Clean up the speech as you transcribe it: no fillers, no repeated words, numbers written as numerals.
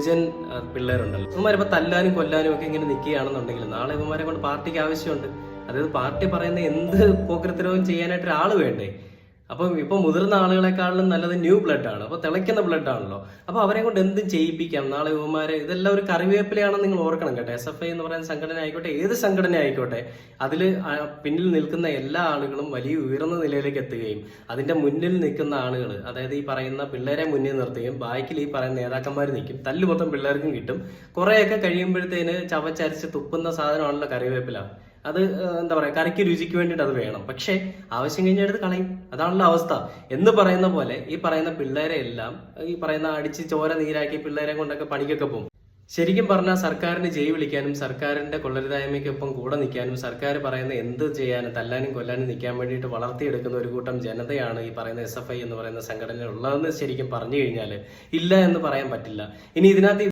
New gen പിള്ളേരുണ്ടല്ലോ, ഇവന്മാരിപ്പോൾ തല്ലാനും കൊല്ലാനും ഒക്കെ ഇങ്ങനെ നിൽക്കുകയാണെന്നുണ്ടെങ്കിൽ നാളെ ഇവന്മാരെ കൊണ്ട് പാർട്ടിക്ക് ആവശ്യമുണ്ട്. അതായത് പാർട്ടി പറയുന്ന എന്ത് പോക്കൃത്തരവും ചെയ്യാനായിട്ട് ഒരാൾ വേണ്ടേ? അപ്പം ഇപ്പൊ മുതിർന്ന ആളുകളെക്കാളും നല്ലത് ന്യൂ ബ്ലഡ് ആണ്, അപ്പൊ തിളയ്ക്കുന്ന ബ്ലഡ് ആണല്ലോ. അപ്പൊ അവരെ കൊണ്ട് എന്തും ചെയ്യിപ്പിക്കാം. നാളെ യുവമാര് ഇതെല്ലാം ഒരു കറിവേപ്പിലയാണെന്ന് നിങ്ങൾ ഓർക്കണം കേട്ടോ. SFI എന്ന് പറയുന്ന സംഘടന ആയിക്കോട്ടെ, ഏത് സംഘടന ആയിക്കോട്ടെ, അതിൽ പിന്നിൽ നിൽക്കുന്ന എല്ലാ ആളുകളും വലിയ ഉയർന്ന നിലയിലേക്ക് എത്തുകയും അതിന്റെ മുന്നിൽ നിൽക്കുന്ന ആളുകൾ, അതായത് ഈ പറയുന്ന പിള്ളേരെ മുന്നിൽ നിർത്തുകയും ബാക്കിൽ ഈ പറയുന്ന നേതാക്കന്മാർ നിൽക്കും. തല്ല് മൊത്തം പിള്ളേർക്കും കിട്ടും. കുറെയൊക്കെ കഴിയുമ്പോഴത്തേന് ചവച്ചരച്ച് തുപ്പുന്ന സാധനമാണല്ലോ കറിവേപ്പില. അത് എന്താ പറയാ, കറിക്ക് രുചിക്ക് വേണ്ടിയിട്ട് അത് വേണം. പക്ഷെ ആവശ്യം കഴിഞ്ഞെടുത്ത് കളയും. അതാണല്ലോ അവസ്ഥ. എന്ന് പറയുന്ന പോലെ ഈ പറയുന്ന പിള്ളേരെ എല്ലാം ഈ പറയുന്ന അടിച്ച് ചോര നീരാക്കി പിള്ളേരെ കൊണ്ടൊക്കെ പണിക്കൊക്കെ പോകും. ശരിക്കും പറഞ്ഞാൽ സർക്കാരിന് ജയ് വിളിക്കാനും സർക്കാരിന്റെ കൊള്ളരുതായ്മയ്ക്കൊപ്പം കൂടെ നിൽക്കാനും സർക്കാർ പറയുന്ന എന്ത് ചെയ്യാനും തല്ലാനും കൊല്ലാനും നിൽക്കാൻ വേണ്ടിയിട്ട് വളർത്തിയെടുക്കുന്ന ഒരു കൂട്ടം ജനതയാണ് ഈ പറയുന്ന SFI എന്ന് പറയുന്ന സംഘടന ഉള്ളതെന്ന് ശരിക്കും പറഞ്ഞു കഴിഞ്ഞാൽ ഇല്ല എന്ന് പറയാൻ പറ്റില്ല. ഇനി ഇതിനകത്ത്